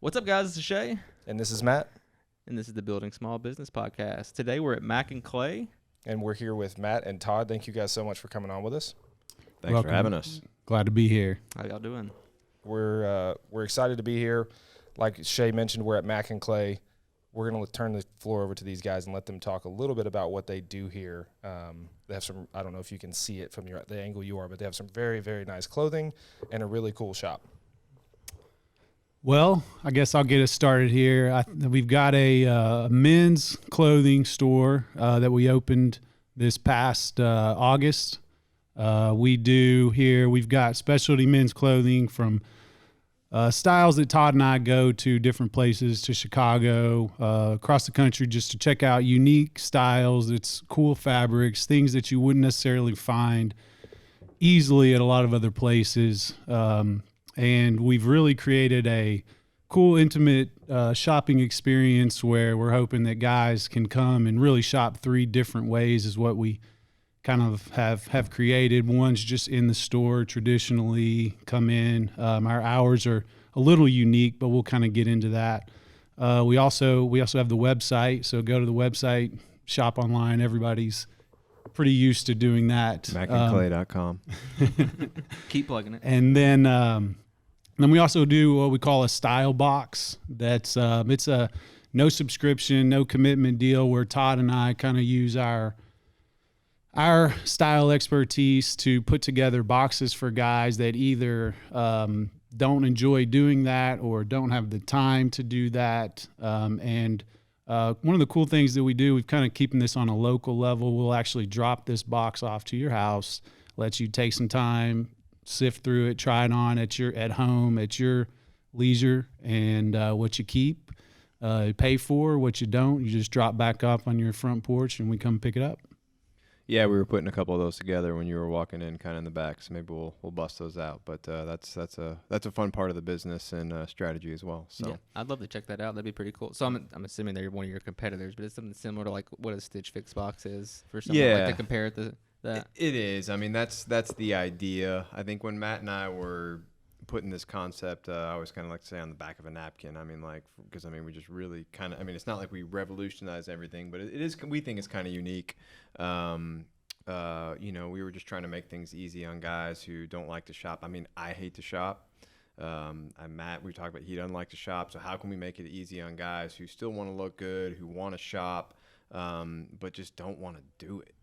What's up, guys? This is Shay. And this is Matt. And this is the Building Small Business Podcast. Today we're at Mac and Clay. And we're here with Matt and Todd. Thank you guys so much for coming on with us. Thanks for having us. Glad to be here. How y'all doing? We're excited to be here. Like Shay mentioned, we're at Mac and Clay. We're going to turn the floor over to these guys and let them talk a little bit about what they do here. They have some, I don't know if you can see it from the angle you are, but they have some very, very nice clothing and a really cool shop. Well, I guess I'll get us started here. We've got a men's clothing store that we opened this past August. We've got specialty men's clothing from styles that Todd and I go to different places, to Chicago, across the country, just to check out unique styles. It's cool fabrics, things that you wouldn't necessarily find easily at a lot of other places. And we've really created a cool, intimate shopping experience where we're hoping that guys can come and really shop three different ways is what we kind of have created. One's just in the store, traditionally come in. Our hours are a little unique, but we'll kind of get into that. We also have the website, so go to the website, shop online. Everybody's pretty used to doing that. MacandClay.com. Keep plugging it. And then we also do what we call a style box. That's it's a no subscription, no commitment deal where Todd and I kind of use our style expertise to put together boxes for guys that either don't enjoy doing that or don't have the time to do that. And one of the cool things that we do, we've kind of keeping this on a local level. We'll actually drop this box off to your house, let you take some time, sift through it, try it on at home, at your leisure, and what you keep, pay for, what you don't, you just drop back up on your front porch and we come pick it up. Yeah, we were putting a couple of those together when you were walking in, kind of in the back. So maybe we'll bust those out. But that's a fun part of the business and strategy as well. So yeah, I'd love to check that out. That'd be pretty cool. So I'm assuming they're one of your competitors, but it's something similar to like what a Stitch Fix box is for someone like to compare it to that. It is. I mean, that's the idea. I think when Matt and I were putting this concept, I always kind of like to say on the back of a napkin. I mean, because we just really kind of. I mean, it's not like we revolutionize everything, but it is. We think it's kind of unique. We were just trying to make things easy on guys who don't like to shop. I mean, I hate to shop. Matt, we talked about he doesn't like to shop. So how can we make it easy on guys who still want to look good, who want to shop, but just don't want to do it?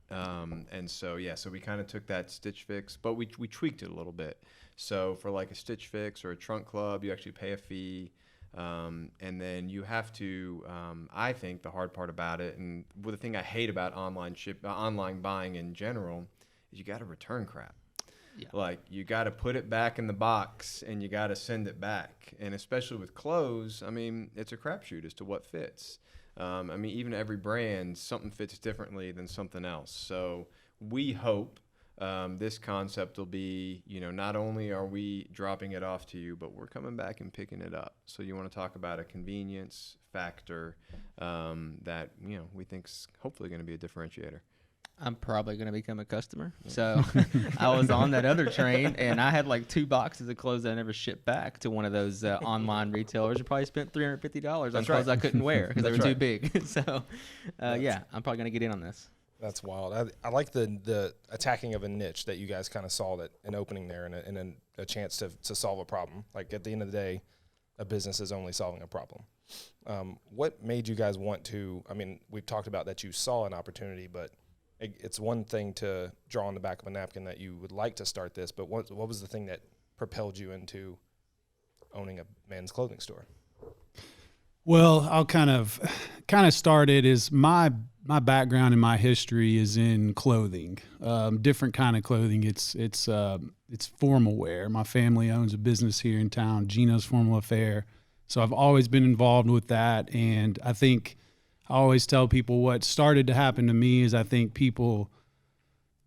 So we kind of took that Stitch Fix, but we tweaked it a little bit. So for like a Stitch Fix or a trunk club, you actually pay a fee. And then you have to, I think the hard part about it, and the thing I hate about online buying in general, is you got to return crap. Yeah. Like you got to put it back in the box and you got to send it back. And especially with clothes, I mean, it's a crapshoot as to what fits. Even every brand, something fits differently than something else. So we hope this concept will be, not only are we dropping it off to you, but we're coming back and picking it up. So you want to talk about a convenience factor that, we think is hopefully going to be a differentiator. I'm probably going to become a customer. So I was on that other train, and I had like 2 boxes of clothes that I never shipped back to one of those online retailers and probably spent $350 on clothes I couldn't wear because they were too big. So, I'm probably going to get in on this. That's wild. I like the attacking of a niche that you guys kind of saw, that an opening there and a chance to solve a problem. Like at the end of the day, a business is only solving a problem. What made you guys want to, we've talked about that you saw an opportunity, but it's one thing to draw on the back of a napkin that you would like to start this, but what was the thing that propelled you into owning a men's clothing store? Well, I'll kind of start it as my background and my history is in clothing, different kind of clothing. It's formal wear. My family owns a business here in town, Gino's Formal Affair. So I've always been involved with that. And I think I always tell people what started to happen to me is I think people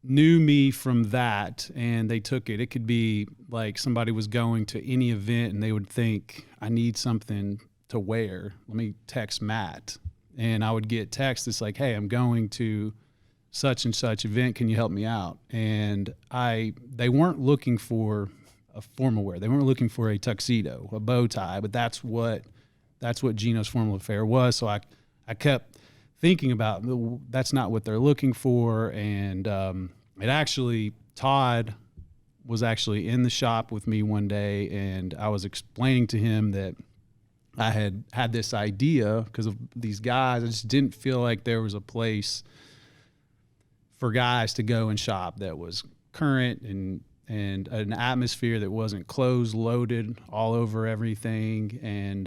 knew me from that and they took it. It could be like somebody was going to any event and they would think, I need something to wear. Let me text Matt. And I would get text that's like, hey, I'm going to such and such event. Can you help me out? And they weren't looking for a formal wear. They weren't looking for a tuxedo, a bow tie, but that's what that's what Geno's Formula Fair was. So I kept thinking about, that's not what they're looking for. And it actually, Todd was actually in the shop with me one day, and I was explaining to him that I had this idea because of these guys. I just didn't feel like there was a place for guys to go and shop that was current and an atmosphere that wasn't closed, loaded all over everything. And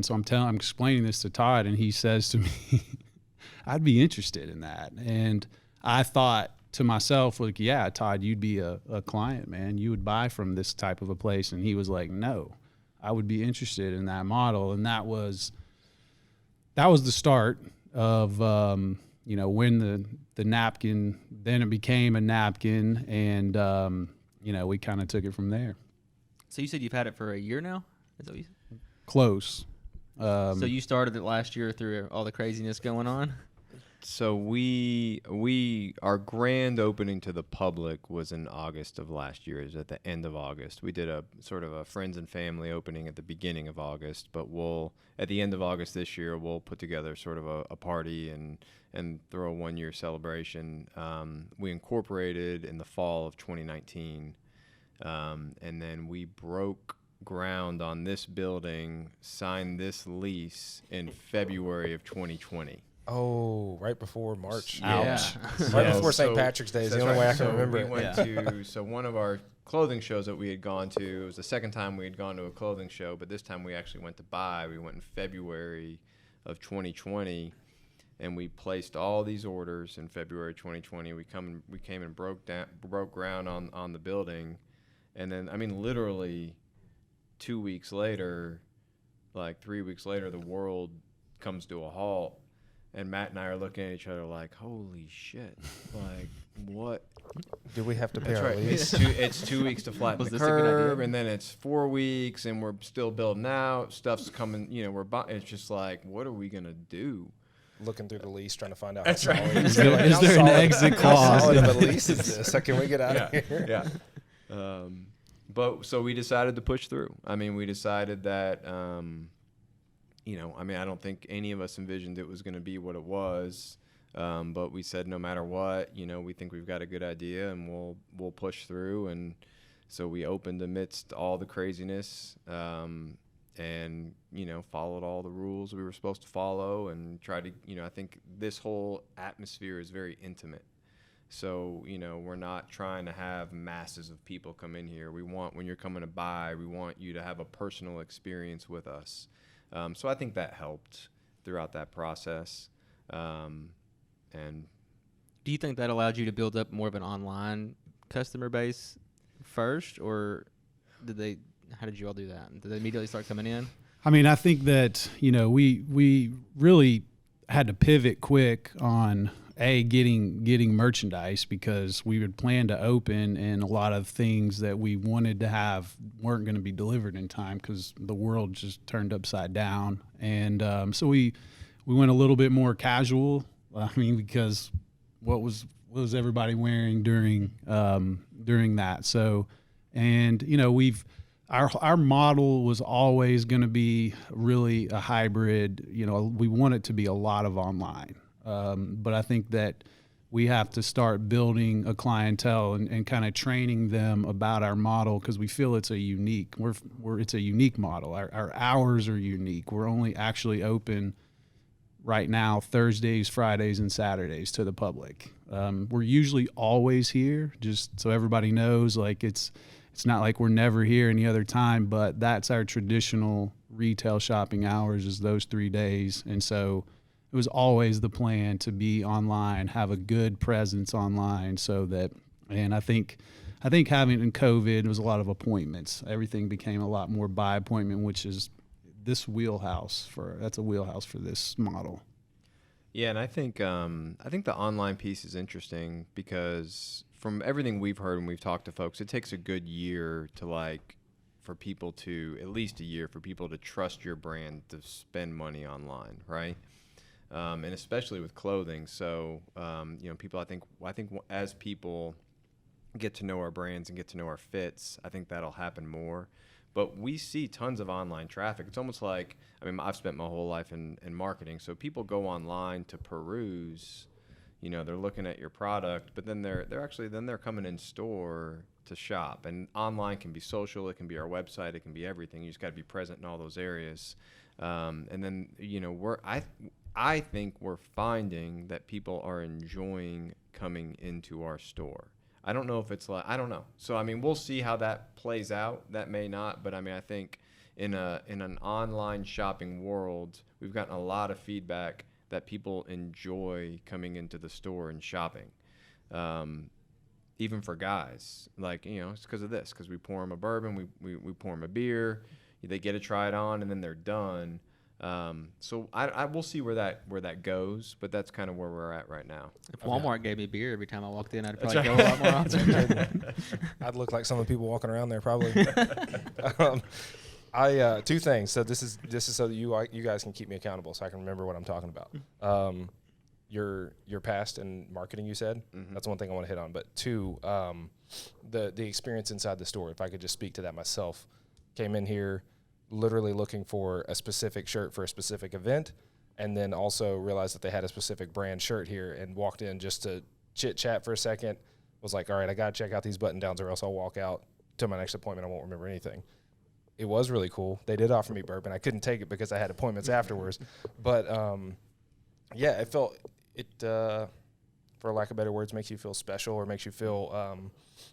so I'm explaining this to Todd, and he says to me, I'd be interested in that. And I thought to myself, like, yeah, Todd, you'd be a client, man. You would buy from this type of a place. And he was like, no, I would be interested in that model. And that was the start of, when the napkin, then it became a napkin, and, we kind of took it from there. So you said you've had it for a year now? Is that what you said? Close. So you started it last year through all the craziness going on? So our grand opening to the public was in August of last year. It was at the end of August. We did a sort of a friends and family opening at the beginning of August, but at the end of August this year, we'll put together sort of a party and throw a 1-year celebration. We incorporated in the fall of 2019, and then we broke ground on this building, signed this lease in February of 2020. Oh, right before March. Ouch. Right before St. Patrick's Day is the only way I can remember it. We went to one of our clothing shows that we had gone to. It was the second time we had gone to a clothing show, but this time we actually went to buy. We went in February of 2020, and we placed all these orders in February 2020. We came and broke ground on the building, and then literally 2 weeks later, like 3 weeks later, the world comes to a halt. And Matt and I are looking at each other like, holy shit, like, what? Do we have to pay That's our right. lease? It's 2 weeks to flatten the curve, and then it's 4 weeks, and we're still building out. Stuff's coming, it's just like, what are we going to do? Looking through the lease, trying to find out. Is there an exit clause? How solid of a lease is this? So can we get out of here? Yeah. But so we decided to push through. We decided that, I don't think any of us envisioned it was going to be what it was. But we said, no matter what, we think we've got a good idea, and we'll push through. And so we opened amidst all the craziness, and followed all the rules we were supposed to follow, and tried to, I think this whole atmosphere is very intimate. So, we're not trying to have masses of people come in here. When you're coming to buy, we want you to have a personal experience with us. So I think that helped throughout that process. And do you think that allowed you to build up more of an online customer base first, or how did you all do that? Did they immediately start coming in? I think that, we really had to pivot quick on getting merchandise, because we would plan to open, and a lot of things that we wanted to have weren't going to be delivered in time because the world just turned upside down. And so we went a little bit more casual. Because what was everybody wearing during that? So, and our model was always going to be really a hybrid. We want it to be a lot of online. But I think that we have to start building a clientele and kind of training them about our model, because we feel it's a unique model. Our hours are unique. We're only actually open right now Thursdays, Fridays, and Saturdays to the public. We're usually always here, just so everybody knows. Like it's not like we're never here any other time, but that's our traditional retail shopping hours, is those 3 days. And so it was always the plan to be online, have a good presence online, so that, and I think having in COVID, it was a lot of appointments. Everything became a lot more by appointment, which is that's a wheelhouse for this model. Yeah, and I think the online piece is interesting, because from everything we've heard when we've talked to folks, it takes a good year to for people to, at least a year, for people to trust your brand to spend money online, right? And especially with clothing. So, people, I think as people get to know our brands and get to know our fits, I think that'll happen more. But we see tons of online traffic. It's almost like, I mean, I've spent my whole life in marketing. So people go online to peruse, you know, they're looking at your product, but then they're coming in store to shop. And online can be social, it can be our website, it can be everything. You just got to be present in all those areas. And then, you know, I think we're finding that people are enjoying coming into our store. I don't know if it's like, I don't know. So, I mean, we'll see how that plays out. That may not, but I mean, I think in an online shopping world, we've gotten a lot of feedback that people enjoy coming into the store and shopping. Even for guys, like, you know, it's because of this, because we pour them a bourbon, we pour them a beer, they get to try it on, and then they're done. So I will see where that goes, but that's kind of where we're at right now. If Walmart gave me beer every time I walked in, I'd probably go a lot more often. I'd look like some of the people walking around there probably. Two things. So this is so that you guys can keep me accountable, so I can remember what I'm talking about. Your past in marketing, you said. That's one thing I want to hit on. But two, the experience inside the store. If I could just speak to that myself, came in here literally looking for a specific shirt for a specific event, and then also realized that they had a specific brand shirt here, and walked in just to chit chat for a second. Was like, all right, I got to check out these button downs or else I'll walk out to my next appointment. I won't remember anything. It was really cool. They did offer me bourbon. I couldn't take it because I had appointments afterwards. But yeah, it felt for lack of better words, makes you feel special, or makes you feel.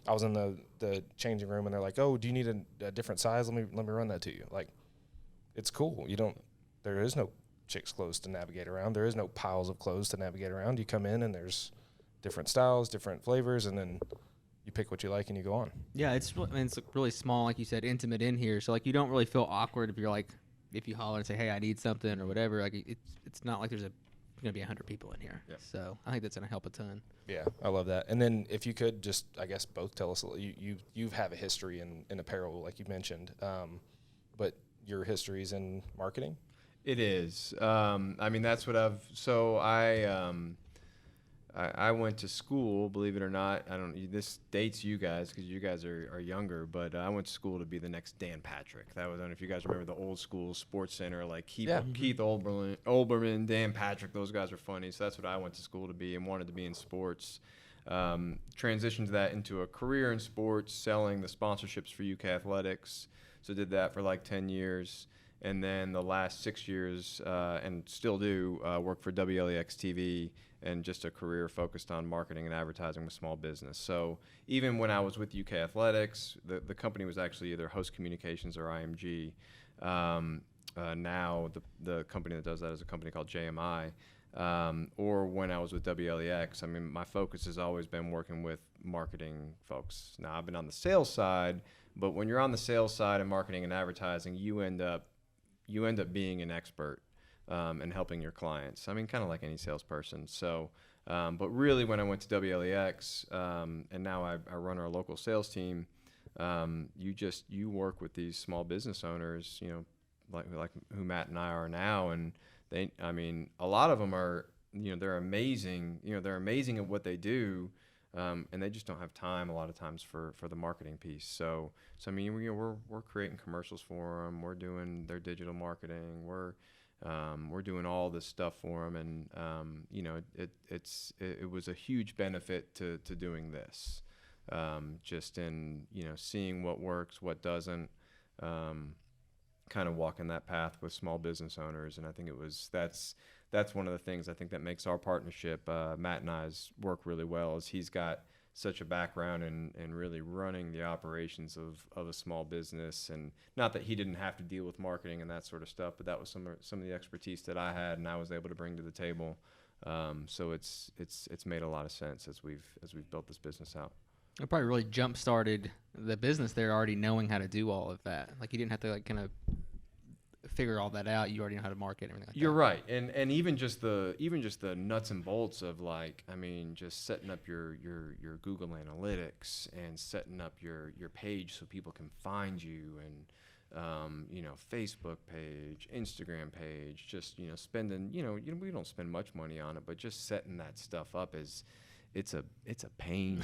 I was in the changing room, and they're like, "Oh, do you need a different size? Let me run that to you." Like, it's cool. There is no chicks' clothes to navigate around. There is no piles of clothes to navigate around. You come in, and there's different styles, different flavors, and then you pick what you like and you go on. Yeah, it's really small, like you said, intimate in here. So like you don't really feel awkward if you holler and say, "Hey, I need something" or whatever. Like it's not like there's gonna be 100 people in here. Yeah. So I think that's gonna help a ton. Yeah, I love that. And then if you could just, I guess, both tell us, you have a history in apparel, like you mentioned, but your history's in marketing. It is. I mean, that's what I went to school, believe it or not. This dates you guys because you guys are younger, but I went to school to be the next Dan Patrick. That was, I don't know if you guys remember the old school Sports Center, like Keith Olbermann, Dan Patrick. Those guys are funny. So that's what I went to school to be and wanted to be in sports. Transitioned that into a career in sports, selling the sponsorships for UK Athletics. So did that for like 10 years. And then the last 6 years, and still do, work for WLEX TV, and just a career focused on marketing and advertising with small business. So even when I was with UK Athletics, the company was actually either Host Communications or IMG. Now the company that does that is a company called JMI. Or when I was with WLEX, I mean, my focus has always been working with marketing folks. Now I've been on the sales side, but when you're on the sales side of marketing and advertising, you end up being an expert and helping your clients. I mean, kind of like any salesperson. So, but really when I went to WLEX, and now I run our local sales team, you work with these small business owners, you know, like who Matt and I are now. And a lot of them are, you know, they're amazing at what they do. And they just don't have time a lot of times for the marketing piece. So I mean, we're creating commercials for them. We're doing their digital marketing. We're doing all this stuff for them, and you know, it was a huge benefit to doing this. Just in, you know, seeing what works, what doesn't, kind of walking that path with small business owners. And I think that's one of the things I think that makes our partnership, Matt and I's, work really well, is he's got such a background in really running the operations of a small business. And not that he didn't have to deal with marketing and that sort of stuff, but that was some of the expertise that I had and I was able to bring to the table. So it's made a lot of sense as we've built this business out. It probably really jump-started the business there, already knowing how to do all of that. Like, you didn't have to, like, kind of figure all that out. You already know how to market and everything like that. You're right. And even just the nuts and bolts of, like, I mean, just setting up your Google Analytics and setting up your page so people can find you, and you know, Facebook page, Instagram page, just, you know, spending, you know, we don't spend much money on it, but just setting that stuff up is it's a pain.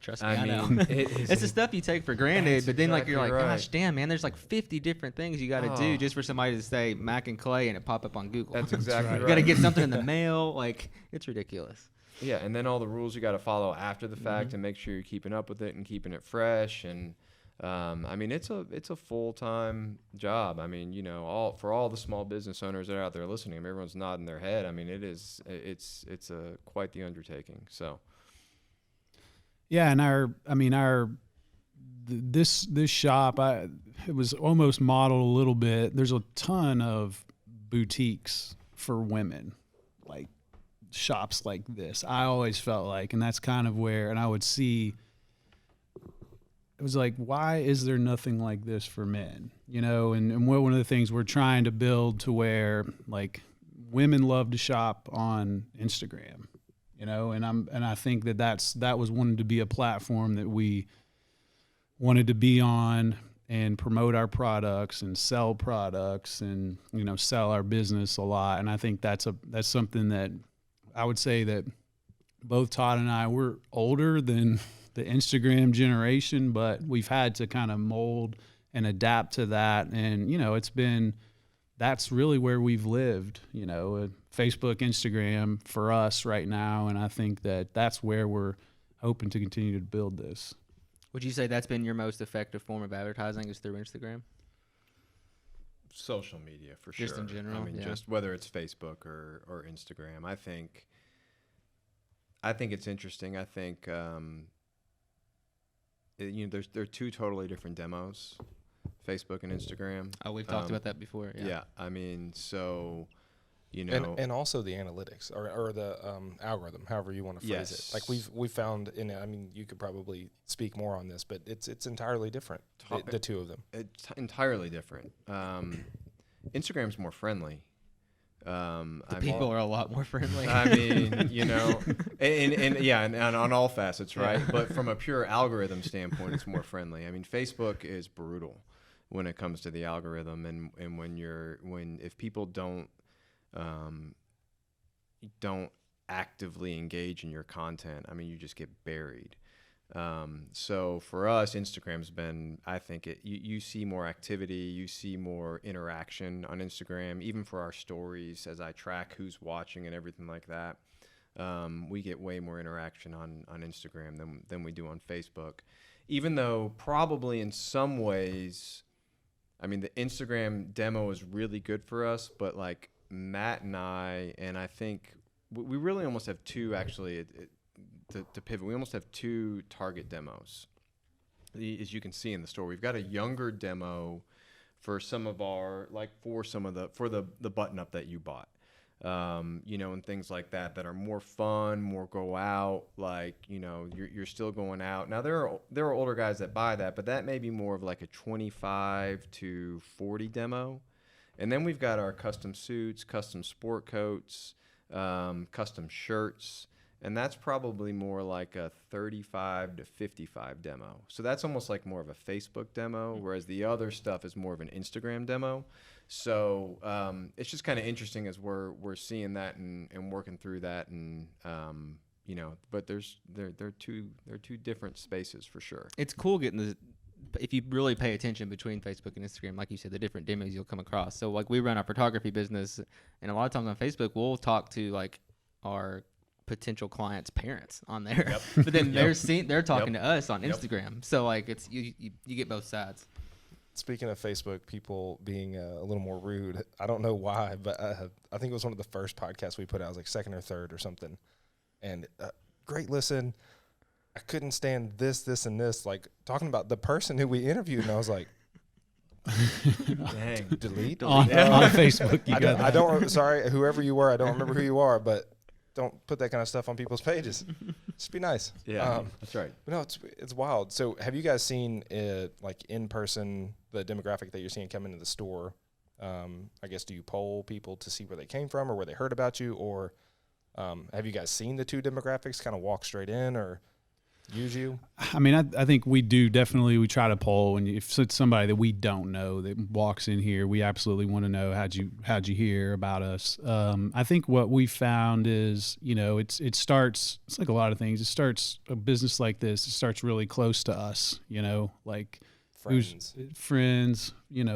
Trust me, I know. It's the stuff you take for granted, but then like you're like, exactly right. gosh, damn, man, there's like 50 different things you got to do just for somebody to say Mac and Clay and it pop up on Google. That's exactly right. You got to get something in the mail, like it's ridiculous. Yeah, and then all the rules you got to follow after the fact and make sure you're keeping up with it and keeping it fresh. And I mean, it's a full-time job. I mean, you know, for all the small business owners that are out there listening, everyone's nodding their head. I mean, it's quite the undertaking. So. Yeah, and this shop, it was almost modeled a little bit. There's a ton of boutiques for women, like shops like this. I always felt like, and that's kind of where, and I would see, it was like, why is there nothing like this for men? You know, and one of the things we're trying to build to where like women love to shop on Instagram, you know, and I think that was wanted to be a platform that we wanted to be on and promote our products and sell products and, you know, sell our business a lot. And I think that's something that I would say that both Todd and I, we're older than the Instagram generation, but we've had to kind of mold and adapt to that. And, you know, that's really where we've lived, you know, Facebook, Instagram for us right now. And I think that's where we're hoping to continue to build this. Would you say that's been your most effective form of advertising is through Instagram? Social media for sure. Just in general, I mean, just whether it's Facebook or Instagram. I think it's interesting. I think you know, they're two totally different demos, Facebook and Instagram. Oh, we've talked about that before. Yeah. I mean, so you know, and also the analytics or the algorithm, however you want to phrase it. Like we've found I mean, you could probably speak more on this, but it's entirely different. The two of them. It's entirely different. Instagram's more friendly. People are a lot more friendly. I mean, you know, and on all facets, right? Yeah. But from a pure algorithm standpoint, it's more friendly. I mean, Facebook is brutal when it comes to the algorithm, and if people don't actively engage in your content, I mean, you just get buried. So for us, Instagram's been, I think you see more activity, you see more interaction on Instagram, even for our stories as I track who's watching and everything like that. We get way more interaction on Instagram than we do on Facebook, even though probably in some ways, I mean, the Instagram demo is really good for us, but like Matt and I think we really almost have two actually, to pivot, we almost have two target demos. As you can see in the store, we've got a younger demo for some of our, like for the button up that you bought, you know, and things like that are more fun, more go out, like, you know, you're still going out. Now there are older guys that buy that, but that may be more of like a 25 to 40 demo. And then we've got our custom suits, custom sport coats, custom shirts. And that's probably more like a 35 to 55 demo. So that's almost like more of a Facebook demo, whereas the other stuff is more of an Instagram demo. So it's just kind of interesting as we're seeing that and working through that, and you know, but they're two different spaces for sure. It's cool getting if you really pay attention between Facebook and Instagram, like you said, the different demos you'll come across. So like we run our photography business, and a lot of times on Facebook we'll talk to like our potential clients' parents on there, yep. But then they're talking to us on Instagram. So like it's you get both sides. Speaking of Facebook, people being a little more rude, I don't know why, but I think it was one of the first podcasts we put out. It was like second or third or something, and great listen. I couldn't stand this, and this, like talking about the person who we interviewed, and I was like, dang, delete on Facebook. I don't. Sorry, whoever you were, I don't remember who you are, but don't put that kind of stuff on people's pages. Just be nice. Yeah, that's right. But no, it's wild. So have you guys seen like in person the demographic that you're seeing come into the store? I guess, do you poll people to see where they came from or where they heard about you, or have you guys seen the two demographics kind of walk straight in, or? use you? I mean, I think we do definitely. We try to poll, and if it's somebody that we don't know that walks in here, we absolutely want to know how'd you hear about us. I think what we found is, it starts. It's like a lot of things. It starts a business like this. It starts really close to us. Like friends,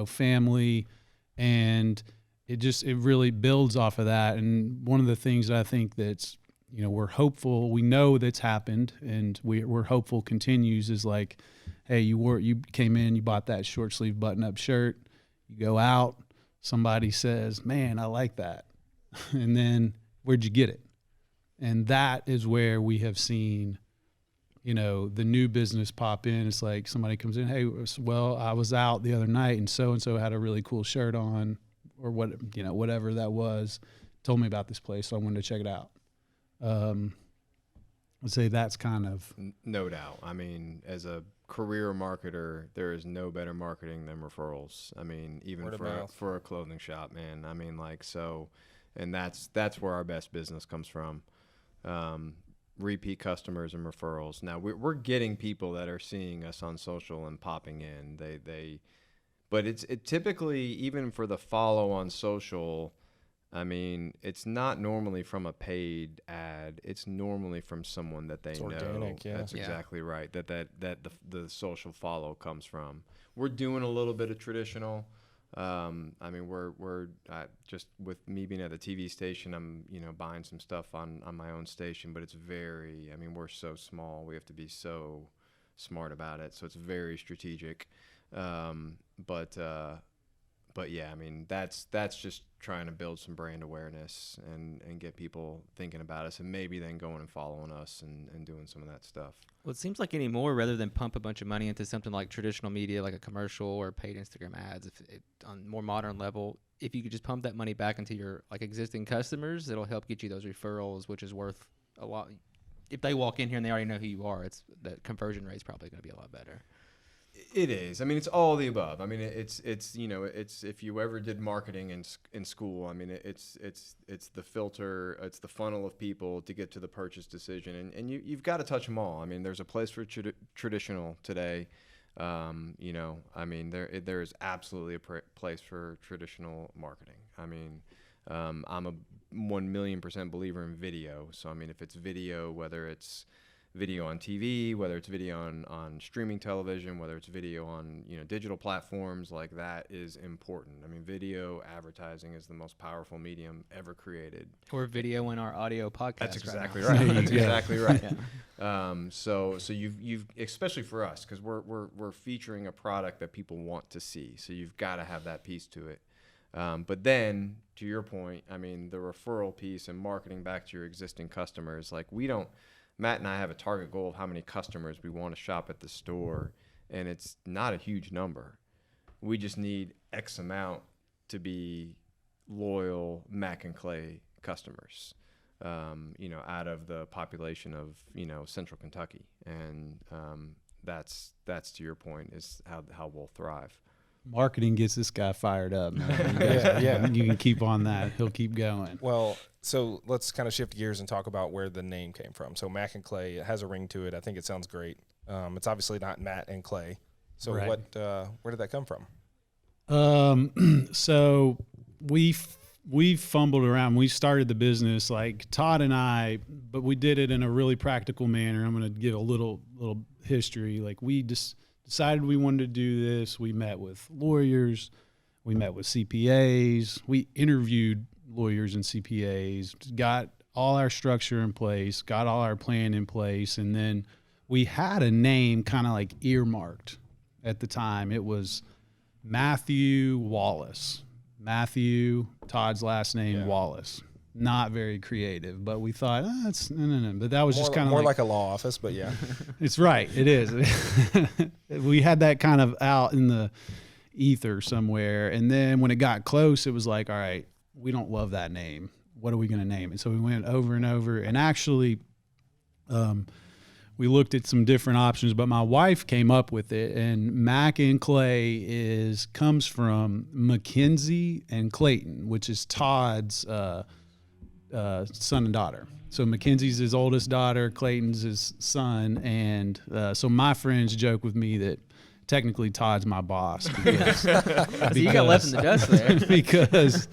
family, and it really builds off of that. And one of the things that I think that's we're hopeful. We know that's happened, and we're hopeful continues. Is like, hey, you came in, you bought that short sleeve button up shirt. You go out, somebody says, "Man, I like that," and then where'd you get it? And that is where we have seen, the new business pop in. It's like somebody comes in, hey, well, I was out the other night, and so had a really cool shirt on, or whatever that was. Told me about this place, so I wanted to check it out. I'd say that's kind of no doubt. I mean, as a career marketer, there is no better marketing than referrals. I mean, even for a clothing shop, man. I mean, and that's where our best business comes from. Repeat customers and referrals. Now we're getting people that are seeing us on social and popping in. But it typically, even for the follow on social, I mean, it's not normally from a paid ad. It's normally from someone that they know. Organic, yeah. That's exactly right. That the social follow comes from. We're doing a little bit of traditional. I mean, we're just with me being at the TV station, I'm buying some stuff on my own station, but it's very. I mean, we're so small. We have to be so smart about it. So it's very strategic. But yeah, I mean, that's just trying to build some brand awareness and get people thinking about us, and maybe then going and following us and doing some of that stuff. Well, it seems like anymore, rather than pump a bunch of money into something like traditional media, like a commercial or paid Instagram ads, on more modern level, if you could just pump that money back into your existing customers, it'll help get you those referrals, which is worth a lot. If they walk in here and they already know who you are, the conversion rate's probably going to be a lot better. It is. I mean, it's all the above. I mean, it's if you ever did marketing in school, I mean, it's the filter, it's the funnel of people to get to the purchase decision, and you've got to touch them all. I mean, there's a place for traditional today. I mean, there is absolutely a place for traditional marketing. I mean, I'm a 1,000,000% believer in video. So I mean, if it's video, whether it's video on TV, whether it's video on streaming television, whether it's video on digital platforms, like that is important. I mean, video advertising is the most powerful medium ever created. Or video in our audio podcast. That's exactly right. Right. That's exactly right. Yeah. So you've especially for us, because we're featuring a product that people want to see. So you've got to have that piece to it. But then to your point, I mean, the referral piece and marketing back to your existing customers, like Matt and I have a target goal of how many customers we want to shop at the store, and it's not a huge number. We just need X amount to be loyal Mac and Clay customers, out of the population of, Central Kentucky. And that's to your point, is how we'll thrive. Marketing gets this guy fired up, man. Yeah. You can keep on that. He'll keep going. Well, so let's kind of shift gears and talk about where the name came from. So Mac and Clay, it has a ring to it. I think it sounds great. It's obviously not Matt and Clay. So right. Where did that come from? So we fumbled around. We started the business, like Todd and I, but we did it in a really practical manner. I'm going to give a little history. Like, we just decided we wanted to do this. We met with lawyers. We met with CPAs. We interviewed lawyers and CPAs, got all our structure in place, got all our plan in place, and then we had a name kind of like earmarked at the time. It was Matthew Wallace. Matthew, Todd's last name, Wallace. Not very creative, but we thought, no. But that was just kind of more like a law office, but yeah. It's right. It is. We had that kind of out in the ether somewhere. And then when it got close, it was like, all right, we don't love that name. What are we going to name it? So we went over and over. And actually, we looked at some different options, but my wife came up with it. And Mac and Clay comes from Mackenzie and Clayton, which is Todd's son and daughter. So Mackenzie's his oldest daughter, Clayton's his son, and so my friends joke with me that technically Todd's my boss because, So you got left in the dust there. because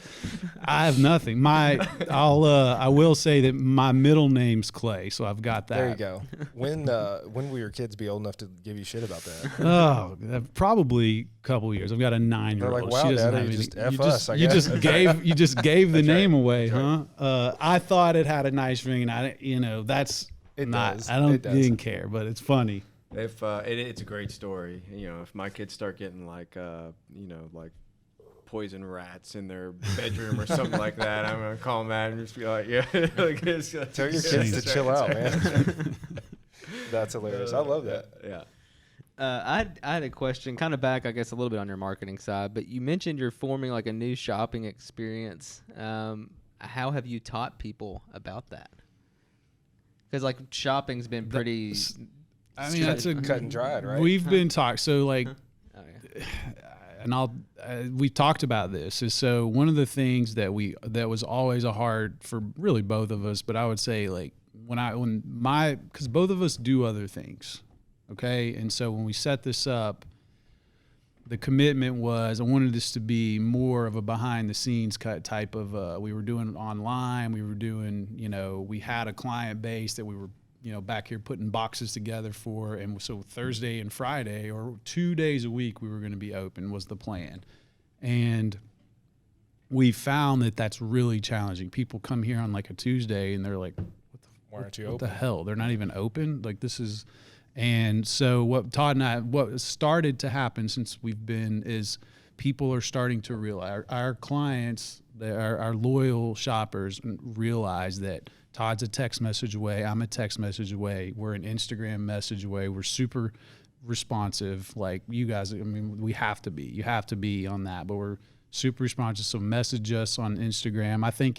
I have nothing. I will say that my middle name's Clay, so I've got that. There you go. When will your kids be old enough to give you shit about that? Oh, probably a couple years. I've got a 9-year-old. They're like, wow, she doesn't Daddy, have you just anything. F us, I you guess. just gave the name away, huh? I thought it had a nice ring, and that's It not. does. I don't It does. didn't care, but it's funny. If it's a great story, if my kids start getting like poison rats in their bedroom or something like that, I'm gonna call Matt and just be like, yeah, Tell your kids to chill out, man. That's hilarious. I love that. Yeah. I had a question, kind of back, I guess, a little bit on your marketing side, but you mentioned you're forming like a new shopping experience. How have you taught people about that? Because like shopping's been pretty. I mean, that's cut and dried, right? We've been talking. So like, Oh, yeah. and we talked about this. Is so one of the things that was always a hard for really both of us, but I would say like because both of us do other things, okay. And so when we set this up, the commitment was I wanted this to be more of a behind the scenes cut type of. We were doing it online. We were doing, we had a client base that we were, back here putting boxes together for. And so Thursday and Friday or 2 days a week, we were going to be open was the plan. And we found that that's really challenging. People come here on like a Tuesday and they're like, Why aren't you what open? the hell? They're not even open. Like this is, and so what started to happen since we've been is people are starting to realize our clients, our loyal shoppers realize that Todd's a text message away. I'm a text message away. We're an Instagram message away. We're super responsive. Like you guys, I mean, you have to be on that, but we're super responsive. So message us on Instagram. I think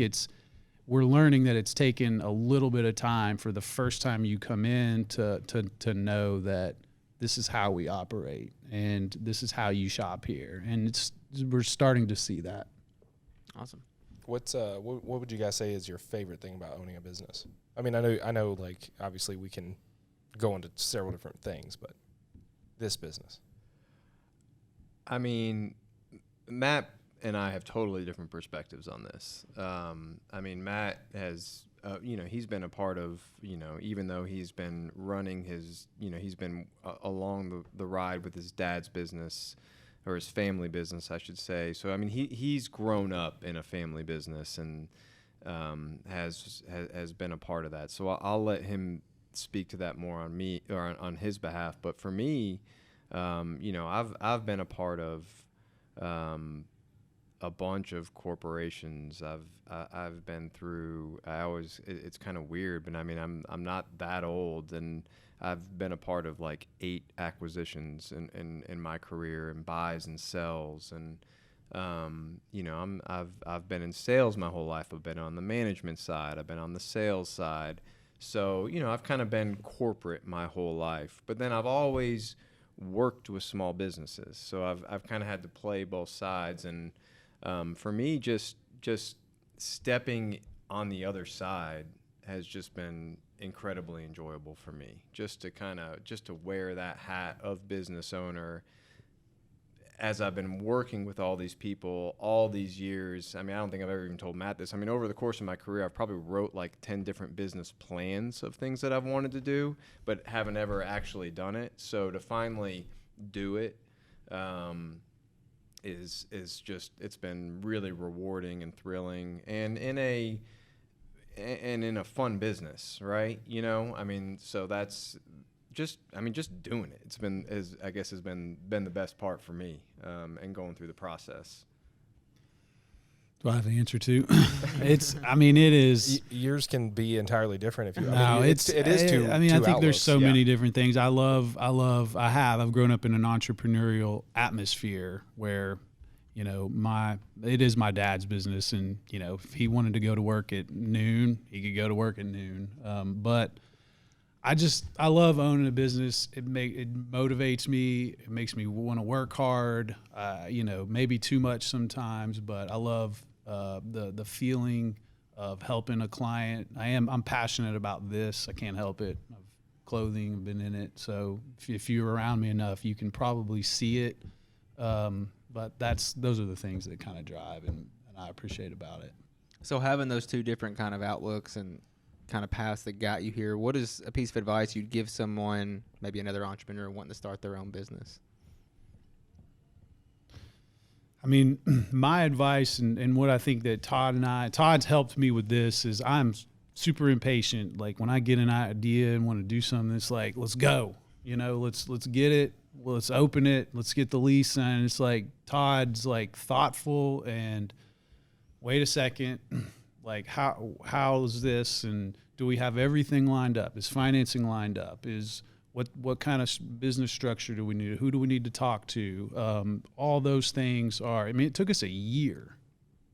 we're learning that it's taken a little bit of time for the first time you come in to know that this is how we operate and this is how you shop here. And we're starting to see that. Awesome. What would you guys say is your favorite thing about owning a business? I mean, I know like obviously we can go into several different things, but this business. I mean, Matt and I have totally different perspectives on this. I mean, Matt has, he's been a part of, even though he's been running his, he's been along the ride with his dad's business or his family business, I should say. So, I mean, he's grown up in a family business and has been a part of that. So I'll let him speak to that more on me or on his behalf. But for me, I've been a part of a bunch of corporations. I've been through. It's kind of weird, but I mean, I'm not that old, and I've been a part of like 8 acquisitions in my career, and buys and sells, and I've been in sales my whole life. I've been on the management side. I've been on the sales side. So I've kind of been corporate my whole life, but then I've always worked with small businesses. So I've kind of had to play both sides, and for me, just stepping on the other side has just been incredibly enjoyable for me. Just to wear that hat of business owner as I've been working with all these people all these years. I mean, I don't think I've ever even told Matt this. I mean, over the course of my career, I've probably wrote like 10 different business plans of things that I've wanted to do, but haven't ever actually done it. So to finally do it, is just, it's been really rewarding and thrilling, and in a fun business, right? I mean, so that's just doing it. It's been, has been the best part for me, and going through the process. Do I have the answer to? It is. Yours can be entirely different if you. No, it is two. I mean, two I think there's outlooks. so many different things. I've grown up in an entrepreneurial atmosphere where, it is my dad's business, and if he wanted to go to work at noon, he could go to work at noon. But I love owning a business. It motivates me. It makes me want to work hard. Maybe too much sometimes, but I love the feeling of helping a client. I'm passionate about this. I can't help it. I've clothing, I've been in it. So if you're around me enough, you can probably see it. But those are the things that kind of drive and I appreciate about it. So having those two different kind of outlooks and kind of paths that got you here, what is a piece of advice you'd give someone, maybe another entrepreneur wanting to start their own business? I mean, my advice and what I think that Todd's helped me with this is I'm super impatient. Like when I get an idea and want to do something, it's like, let's go, let's get it. Let's open it. Let's get the lease signed. It's like Todd's like thoughtful and wait a second, like how is this, and do we have everything lined up? Is financing lined up? Is what kind of business structure do we need? Who do we need to talk to? All those things are. I mean, it took us a year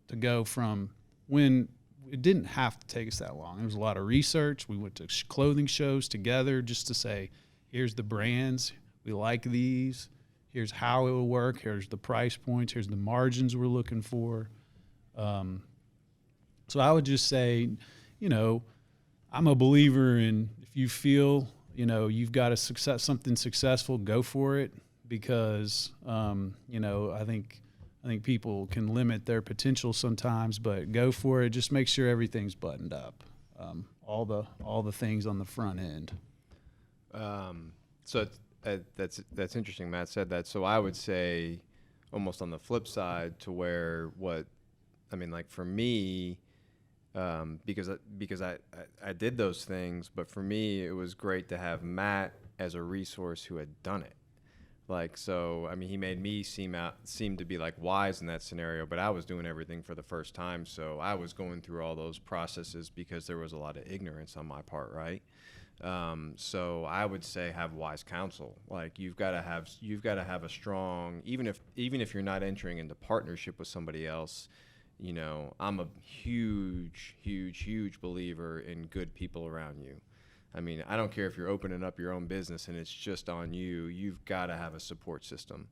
to go from when it didn't have to take us that long. There was a lot of research. We went to clothing shows together just to say, here's the brands. We like these. Here's how it will work. Here's the price points. Here's the margins we're looking for. So I would just say, I'm a believer in if you feel, you've got something successful, go for it because, I think people can limit their potential sometimes, but go for it. Just make sure everything's buttoned up. All the things on the front end. So that's interesting. Matt said that. So I would say almost on the flip side to where like for me, because I did those things, but for me, it was great to have Matt as a resource who had done it. Like, so, I mean, he made me seem to be like wise in that scenario, but I was doing everything for the first time. So I was going through all those processes because there was a lot of ignorance on my part. Right. So I would say have wise counsel. Like you've got to have a strong, even if you're not entering into partnership with somebody else, I'm a huge believer in good people around you. I mean, I don't care if you're opening up your own business and it's just on you, you've got to have a support system.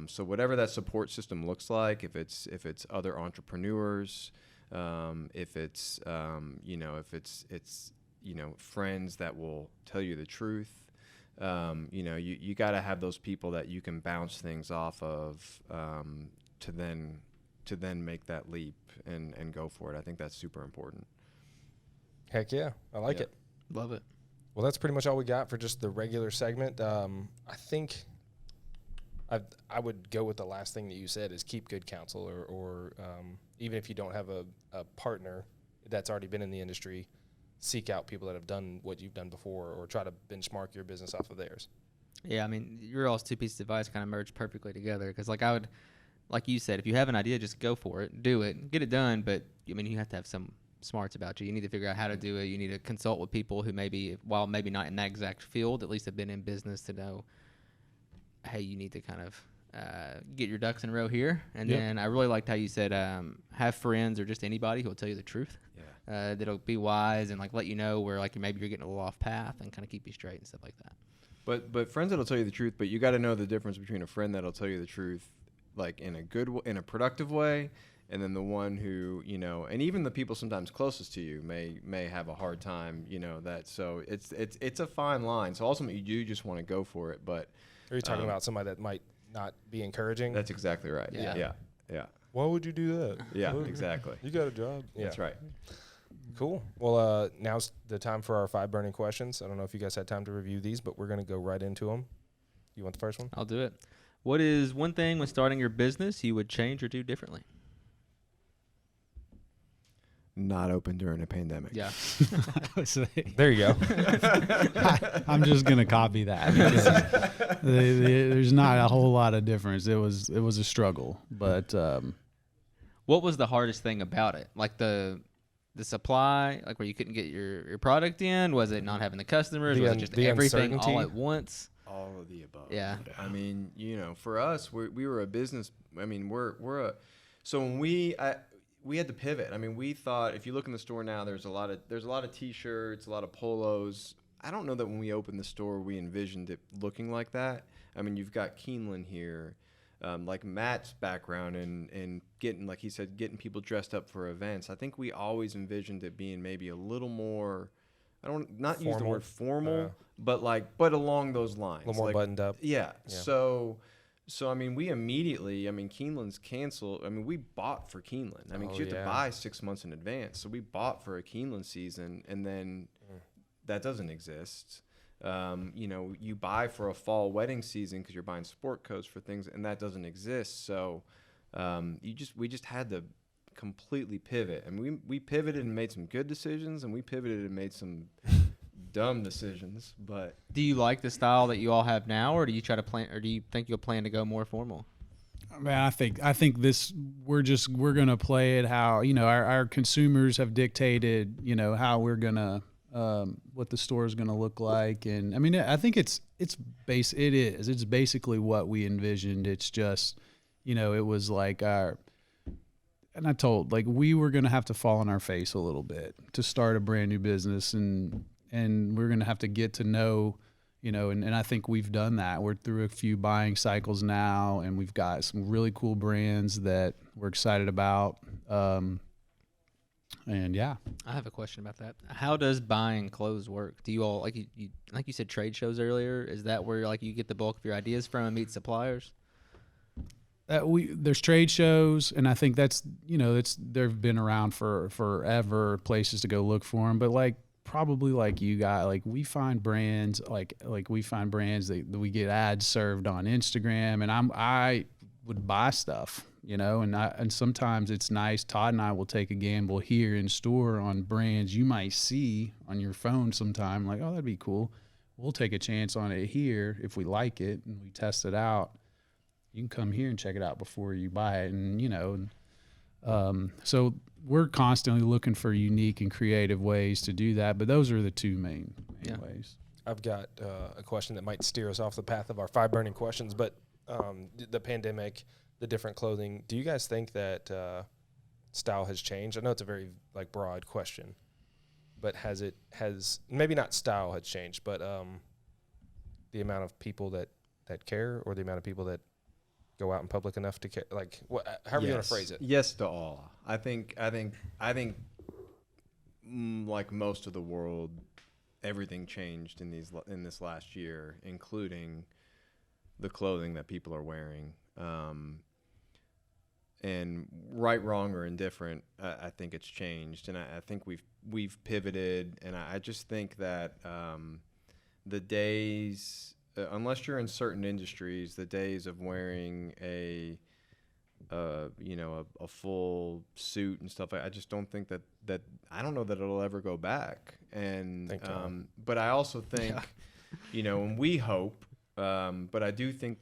So whatever that support system looks like, if it's other entrepreneurs, if it's friends that will tell you the truth. You got to have those people that you can bounce things off of to then make that leap and go for it. I think that's super important. Heck yeah, I like it. Love it. Well, that's pretty much all we got for just the regular segment. I think I would go with the last thing that you said is keep good counsel, or even if you don't have a partner that's already been in the industry, seek out people that have done what you've done before or try to benchmark your business off of theirs. Yeah, I mean, your all's two pieces of advice kind of merge perfectly together because, like you said, if you have an idea, just go for it, do it, get it done. But, I mean, you have to have some smarts about you. You need to figure out how to do it. You need to consult with people who maybe not in that exact field, at least have been in business to know, hey, you need to kind of get your ducks in a row here. And then I really liked how you said have friends or just anybody who will tell you the truth. Yeah. That'll be wise and like let you know where like maybe you're getting a little off path and kind of keep you straight and stuff like that. But friends that'll tell you the truth, but you got to know the difference between a friend that'll tell you the truth like in a productive way, and then the one who, and even the people sometimes closest to you may have a hard time, that. So it's a fine line. So ultimately you do just want to go for it. But are you talking about somebody that might not be encouraging? That's exactly right. Yeah. Why would you do that? Yeah, exactly. You got a job. Yeah. That's right. Cool. Well, now's the time for our 5 burning questions. I don't know if you guys had time to review these, but we're going to go right into them. You want the first one? I'll do it. What is one thing when starting your business you would change or do differently? Not open during a pandemic. Yeah. There you go. I'm just going to copy that because there's not a whole lot of difference. It was a struggle, but what was the hardest thing about it? Like the supply, like where you couldn't get your product in? Was it not having the customers? Was it just everything all at once? All of the above. Yeah. I mean, for us, we were a business. I mean, so when we had to pivot. I mean, we thought if you look in the store now, there's a lot of T-shirts, a lot of polos. I don't know that when we opened the store, we envisioned it looking like that. I mean, you've got Keeneland here. like Matt's background and getting, like he said, getting people dressed up for events. I think we always envisioned it being maybe a little more, not use the word formal, but along those lines. A little more buttoned up. Yeah. So I mean, we immediately, Keeneland's canceled. I mean, we bought for Keeneland. I mean, 'cause you have to buy 6 months in advance. So we bought for a Keeneland season, and then that doesn't exist. You buy for a fall wedding season because you're buying sport coats for things, and that doesn't exist. So we just had to completely pivot. I mean, we pivoted and made some good decisions, and we pivoted and made some dumb decisions. But do you like the style that you all have now, or do you try to plan, or do you think you'll plan to go more formal? Man, I think this we're gonna play it how our consumers have dictated how we're gonna what the store is gonna look like, and I mean I think it's basically what we envisioned. It's just it was like I told we were gonna have to fall on our face a little bit to start a brand new business, and we're going to have to get to know, and I think we've done that. We're through a few buying cycles now, and we've got some really cool brands that we're excited about. And yeah. I have a question about that. How does buying clothes work? Do you all, like you said, trade shows earlier? Is that where you get the bulk of your ideas from and meet suppliers? There's trade shows, and I think that's, they've been around for forever, places to go look for them. But probably like you got, we find brands that we get ads served on Instagram, and I would buy stuff, and sometimes it's nice. Todd and I will take a gamble here in store on brands you might see on your phone sometime, like, oh, that'd be cool. We'll take a chance on it here if we like it and we test it out. You can come here and check it out before you buy it, and so we're constantly looking for unique and creative ways to do that, but those are the two main ways. I've got a question that might steer us off the path of our 5 burning questions, but the pandemic, the different clothing, do you guys think that style has changed? I know it's a very broad question, but has maybe not style has changed, but the amount of people that care, or the amount of people that go out in public enough to care, however you want to phrase it? Yes to all. I think like most of the world, everything changed in this last year, including the clothing that people are wearing. And right, wrong, or indifferent, I think it's changed, and I think we've pivoted, and I just think that the days, unless you're in certain industries, the days of wearing a full suit and stuff, I just don't think that I don't know that it'll ever go back. And but I also think, and we hope, but I do think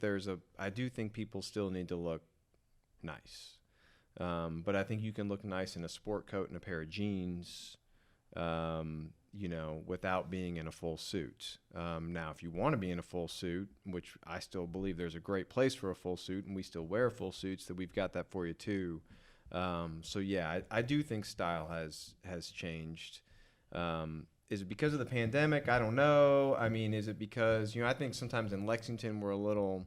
people still need to look nice. But I think you can look nice in a sport coat and a pair of jeans, without being in a full suit. Now, if you want to be in a full suit, which I still believe there's a great place for a full suit, and we still wear full suits, that we've got that for you too. So yeah, I do think style has changed. Is it because of the pandemic? I don't know. I mean, is it because, I think sometimes in Lexington we're a little,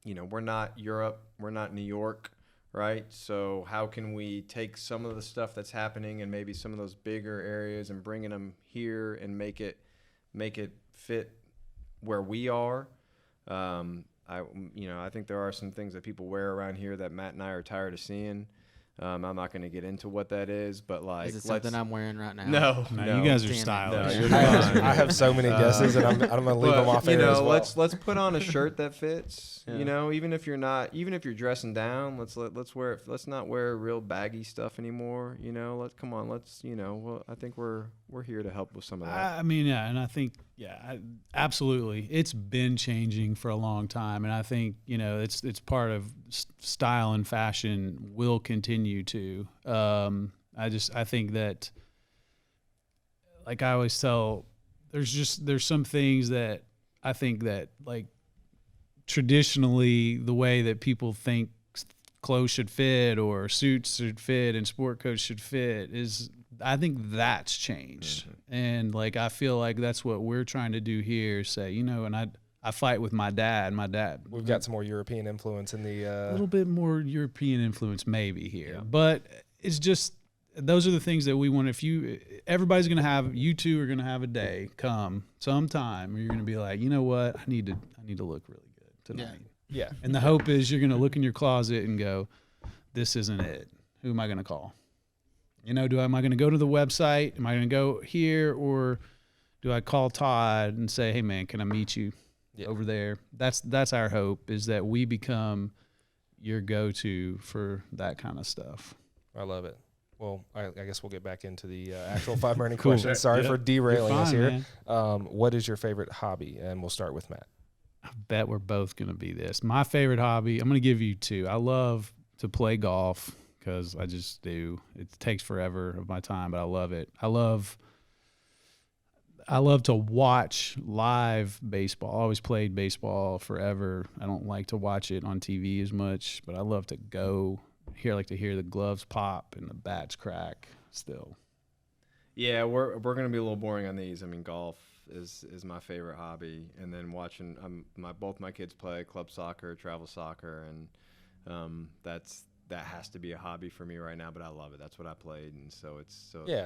we're not Europe, we're not New York, right? So how can we take some of the stuff that's happening and maybe some of those bigger areas and bringing them here and make it fit where we are? I think there are some things that people wear around here that Matt and I are tired of seeing. I'm not going to get into what that is, but is it something I'm wearing right now? No, you guys are stylish. No, I have so many guesses, and I'm going to leave them off air as well. Let's put on a shirt that fits. Even if you're dressing down, let's wear it. Let's not wear real baggy stuff anymore. I think we're here to help with some of that. I mean, yeah, and I think absolutely, it's been changing for a long time, and I think it's part of style and fashion will continue to. I think that, like I always tell, there's some things that I think that traditionally the way that people think clothes should fit or suits should fit and sport coats should fit is, I think that's changed. Mm-hmm. And I feel like that's what we're trying to do here, say, and I fight with my dad. We've got some more European influence in the. A little bit more European influence maybe here, but it's just those are the things that we want. Everybody's gonna have, you two are gonna have a day come sometime where you're gonna be like, you know what, I need to look really good tonight. Yeah. And the hope is you're gonna look in your closet and go, this isn't it. Who am I gonna call? You know, am I gonna go to the website? Am I gonna go here, or do I call Todd and say, hey man, can I meet you over there? That's our hope, is that we become your go-to for that kind of stuff. I love it. Well, I guess we'll get back into the actual 5 burning questions. Sorry for derailing us here. What is your favorite hobby? And we'll start with Matt. I bet we're both going to be this. My favorite hobby, I'm going to give you 2. I love to play golf because I just do. It takes forever of my time, but I love it. I love to watch live baseball. I always played baseball forever. I don't like to watch it on TV as much, but I love to go hear the gloves pop and the bats crack still. Yeah, we're gonna be a little boring on these. I mean, golf is my favorite hobby, and then watching both my kids play club soccer, travel soccer, and that has to be a hobby for me right now. But I love it. That's what I played, and so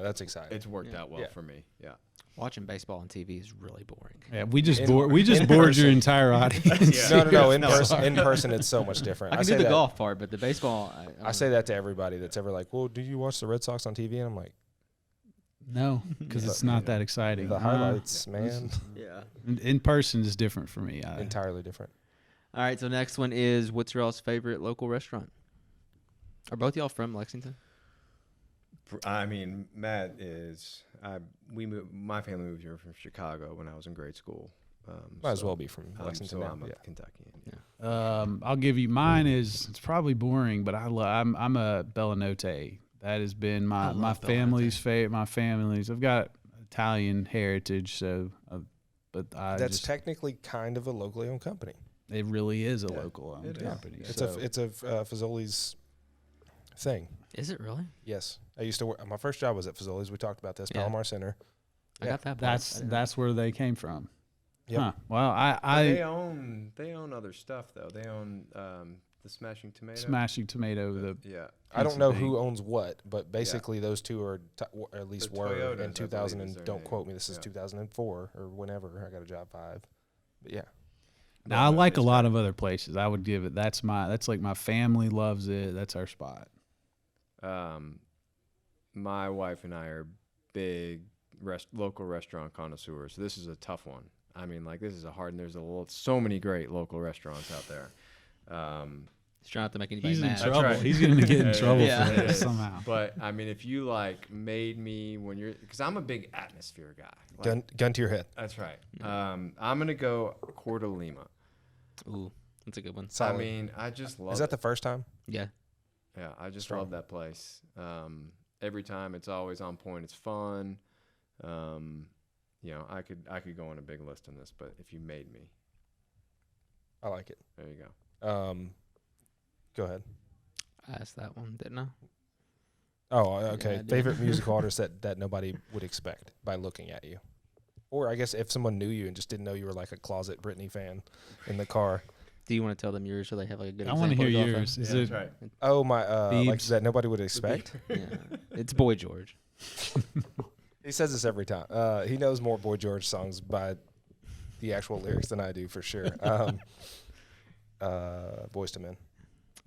that's exciting. It's worked out well for me. Yeah. Watching baseball on TV is really boring. Yeah, we just bored your entire audience. No. In person, it's so much different. I can do the golf part, but the baseball. I say that to everybody that's ever like, well, do you watch the Red Sox on TV? And I'm like, no, because it's not that exciting. The highlights, man. Yeah. In person is different for me. Entirely different. All right, so next one is, what's your all's favorite local restaurant? Are both y'all from Lexington? I mean, Matt is. My family moved here from Chicago when I was in grade school. Might as well be from Lexington. So I'm a Kentuckian. Yeah. I'll give you mine. It's probably boring, but I'm a Bellinote. That has been my family's favorite. My family's. I've got Italian heritage, so that's technically kind of a locally owned company. It really is a local owned company. It's a Fazoli's thing. Is it really? Yes, I used to work. My first job was at Fazoli's. We talked about this, Palomar Center. I got that. That's where they came from. Yep. Huh. Well, they own other stuff though. They own the Smashing Tomato. Smashing Tomato. I don't know who owns what, but basically those two are at least were Toyotas, in 2000. And don't quote me. This is 2004 or whenever I got a job 5. But yeah. Now I like a lot of other places. I would give it. That's like my family loves it. That's our spot. My wife and I are big local restaurant connoisseurs. So this is a tough one. I mean, like, this is a hard, and there's so many great local restaurants out there. He's trying not to make anybody He's mad. in trouble. Right. He's going to get in trouble for this somehow. But I mean, if you made me because I'm a big atmosphere guy. Gun to your head. That's right. I'm gonna go Coeur d'Alema. Ooh, that's a good one. Solid. I mean, I just love. Is that the first time? Yeah. Yeah, I just love that place. Every time it's always on point. It's fun. I could go on a big list on this, but if you made me, I like it. There you go. Go ahead. I asked that one, didn't I? Oh, okay. Yeah, favorite musical artist that nobody would expect by looking at you, or I guess if someone knew you and just didn't know you were like a closet Britney fan in the car. Do you want to tell them yours so they have like a good? I want to hear yours. Is it right? Oh my, like that nobody would expect. Yeah, it's Boy George. He says this every time. He knows more Boy George songs by the actual lyrics than I do for sure. Boys to Men.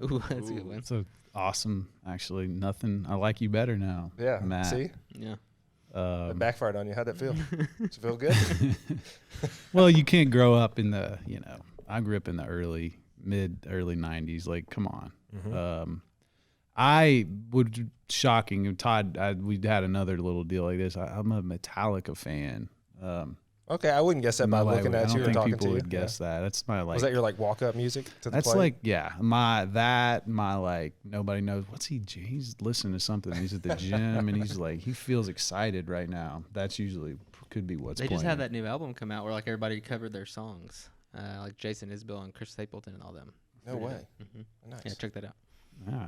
Ooh, that's a good one. That's awesome. Actually, nothing. I like you better now. Yeah. Matt. See. Yeah. It backfired on you. How'd that feel? Does it feel good? Well, you can't grow up in the. I grew up in the early 90s. Like, come on. Mm-hmm. I would shocking. Todd, we'd had another little deal like this. I'm a Metallica fan. Okay, I wouldn't guess that by looking at you or talking to you. I don't think people would guess that. That's my Was that your walk up music to the That's play? My nobody knows what's he. He's listening to something. He's at the gym and he's like he feels excited right now. That's usually could be what's. They playing. just had that new album come out where everybody covered their songs, like Jason Isbell and Chris Stapleton and all them. No way. Mm-hmm. Nice. Yeah, check that out. Yeah.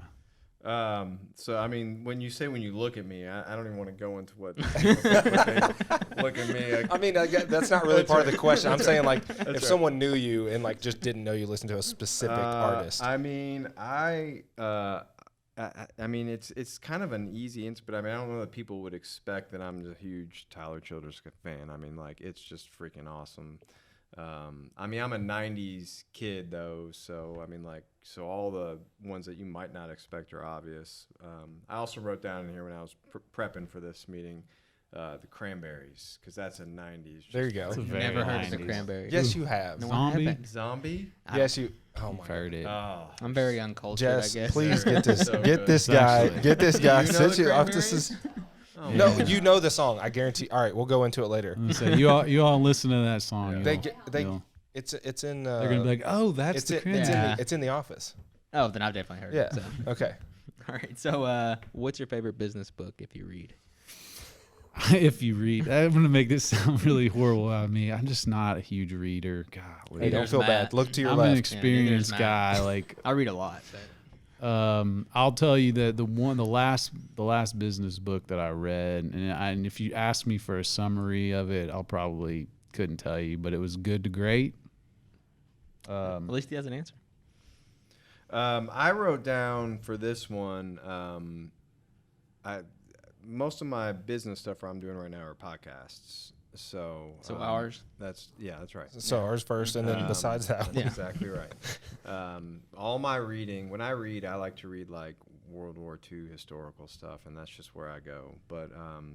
So I mean, when you look at me, I don't even want to go into what. Look at me. I mean, that's not really part of the question. I'm saying like if someone knew you and like just didn't know you listened to a specific artist. I mean, I mean, it's kind of an easy answer, but I mean, I don't know that people would expect that I'm a huge Tyler Childers fan. I mean, like, it's just freaking awesome. I mean, I'm a 90s kid, though, so, I mean, like, so all the ones that you might not expect are obvious. I also wrote down in here when I was prepping for this meeting, the Cranberries, because that's a 90s. There you go. Never heard of the Cranberries. Yes, you have. No, Zombie? Yes, you. Oh my Heard it. Oh, I'm very uncultured, Jess, I guess. please get this. So Get good. this guy. Actually. Get this guy. You know Sit the you off. This Cranberries? is. Oh, No, man. you know the song. I guarantee. All right, we'll go into it later. So you all listen to that song. They you'll- get. They. you'll- It's in. they're gonna be like, oh, that's It's the in, it's, in Cranberries. the, it's in the office. Oh, then I've definitely heard Yeah. it. So. Okay. All right. So, what's your favorite business book if you read? If you read, I'm gonna make this sound really horrible out of me. I'm just not a huge reader. God, Hey, don't There's feel Matt. bad. Look to your I'm an left. experienced Matt. guy. Like, I read a lot. But I'll tell you that the last business book that I read, and if you ask me for a summary of it, I'll probably couldn't tell you, but it was Good to Great. at least he has an answer. I wrote down for this one, most of my business stuff I'm doing right now are podcasts. So Ours. That's right. So ours first, and then besides that, That's exactly right. All my reading, when I read, I like to read like World War II historical stuff, and that's just where I go. But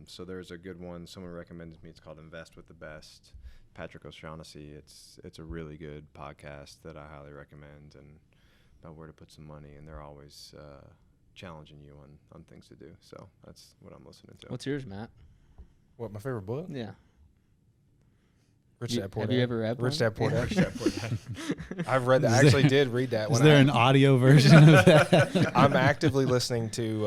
so there's a good one. Someone recommended me. It's called Invest with the Best. Patrick O'Shaughnessy. It's a really good podcast that I highly recommend, and about where to put some money, and they're always challenging you on things to do. So that's what I'm listening to. What's yours, Matt? what my favorite book? Yeah. Rich Dad Poor Have Dad. you ever read one? Rich Dad Poor Yeah. Dad? I've read that. I actually did read that. Is When there an audio version of that? I'm actively listening to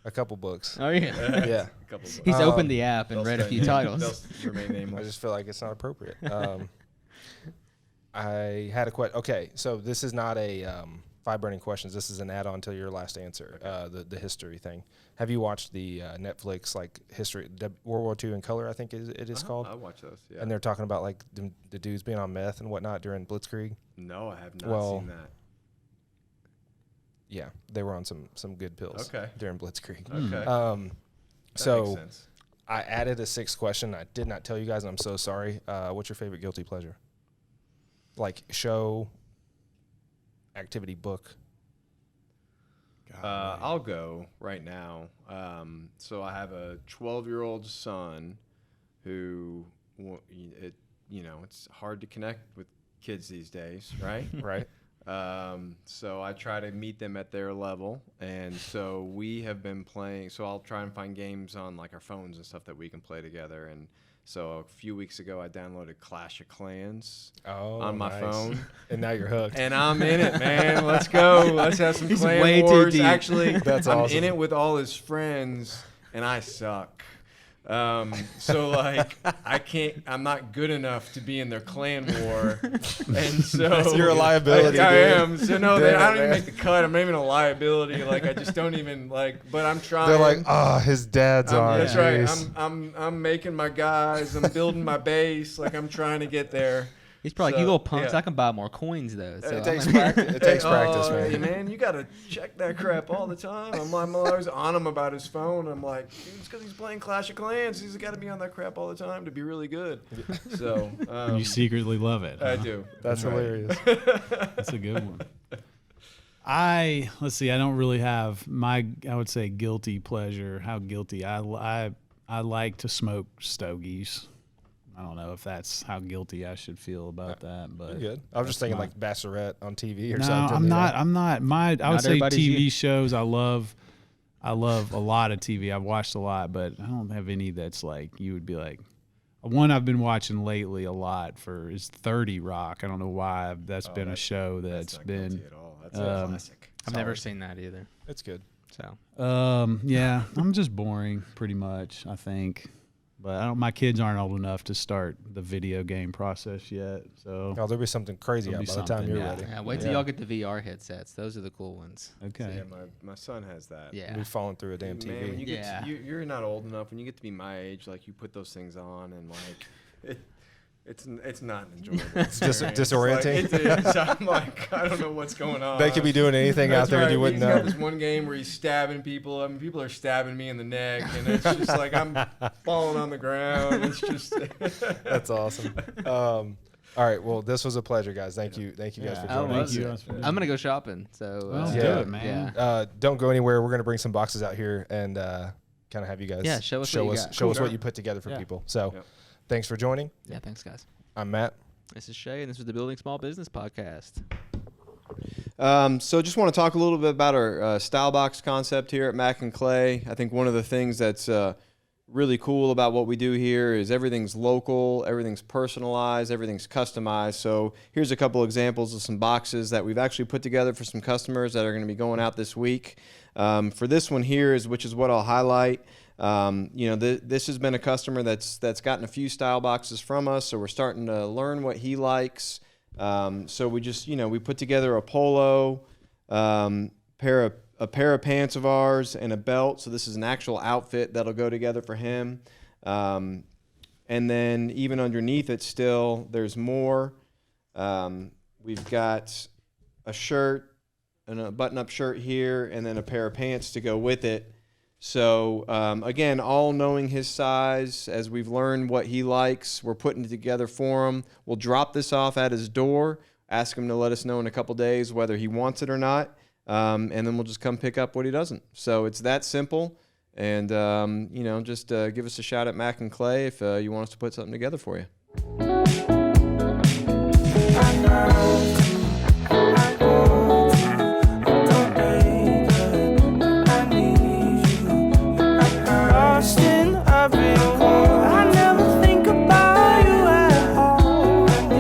a couple books. Oh yeah. Yeah. Couple books. He's opened the app and They'll read a stay few nameless. titles. They'll remain I nameless. just feel like it's not appropriate. I had a question. Okay, so this is not a 5 burning questions. This is an add-on to your last answer, the history thing. Have you watched the Netflix like history World War II in color? I think it is called. I watch those. Yeah. And they're talking about like the dudes being on meth and whatnot during Blitzkrieg. No, I have not Well, seen that. Yeah, they were on some good pills. Okay. During Blitzkrieg. Okay. Um, That so makes sense. I added a 6th question. I did not tell you guys, and I'm so sorry. What's your favorite guilty pleasure? Like show, activity, book. I'll go right now. So I have a 12-year-old son who, it's hard to connect with kids these days, right? Right. So I try to meet them at their level, and so we have been playing. So I'll try and find games on like our phones and stuff that we can play together. And so a few weeks ago, I downloaded Clash of Clans on my nice. phone, And now you're hooked. and I'm in it, man. Let's go. Let's have some He's clan way too wars. deep. Actually, That's I'm awesome. in it with all his friends, and I suck. So like I'm not good enough to be in their clan war, and so You're a liability, I dude. am. So no, Damn I don't it, even man. make the cut. I'm not even a liability. Like I just don't even like. But I'm trying. They're like, oh, his dad's on. That's Jeez. right. I'm making my guys. I'm building my base. Like I'm trying to get there. He's probably like, So, you little punks. yeah. I can buy more coins though. So It takes I'm practice. It takes practice, Hey, man. man, you gotta check that crap all the time. I'm always on him about his phone. I'm like, dude, it's because he's playing Clash of Clans. He's got to be on that crap all the time to be really good. So You secretly love it. I huh? do. That's right. hilarious. That's a good one. Let's see. I don't really have I would say guilty pleasure. How guilty? I like to smoke stogies. I don't know if that's how guilty I should feel about that, but You're good. I was just thinking not- like Bachelorette on TV or no, something. I'm you know? not. I'm not. I would Not say everybody's TV you. shows. I love a lot of TV. I've watched a lot, but I don't have any that's like you would be like. One I've been watching lately a lot is 30 Rock. I don't know why. That's been a show that's not been. guilty at all. That's a classic. I've never seen that either. It's good. So Yeah, I'm just boring, pretty much. I think. But my kids aren't old enough to start the video game process yet. So Oh, there'll be something crazy out by the time you're ready. Yeah, wait till y'all get the VR headsets. Those are the cool ones. okay. So, yeah, my son has that. Yeah. We've fallen through a damn TV. Man, when you get Yeah. you're not old enough. When you get to be my age, like you put those things on and like it's not an enjoyable. It's just experience. disorienting. Like, it is. I'm like, I don't know what's going on. They could be doing anything out That's there and right. you wouldn't He's got know. this one game where he's stabbing people. I mean, people are stabbing me in the neck, and it's just like I'm falling on the ground. It's just That's awesome. All right. Well, this was a pleasure, guys. Thank you guys for I joining love us. you it. guys for doing I'm gonna go shopping. So Well, do it, man. Yeah. Don't go anywhere. We're gonna bring some boxes out here and kind of have you guys Yeah, show us what what you put together for Yeah. people. So, Yep. thanks for joining. Yeah. Thanks, guys. I'm Matt. This is Shay, and this was the Building Small Business Podcast. So just want to talk a little bit about our style box concept here at Mac and Clay. I think one of the things that's really cool about what we do here is everything's local, everything's personalized, everything's customized. So here's a couple examples of some boxes that we've actually put together for some customers that are going to be going out this week. For this one here, which is what I'll highlight. This has been a customer that's gotten a few style boxes from us, so we're starting to learn what he likes. So we just, we put together a polo, a pair of pants of ours, and a belt. So this is an actual outfit that'll go together for him. And then even underneath it still, there's more. We've got a shirt and a button-up shirt here, and then a pair of pants to go with it. So, again, all knowing his size, as we've learned what he likes, we're putting it together for him. We'll drop this off at his door, ask him to let us know in a couple days whether he wants it or not, and then we'll just come pick up what he doesn't. So it's that simple, and, just give us a shout at Mac and Clay if you want us to put something together for you.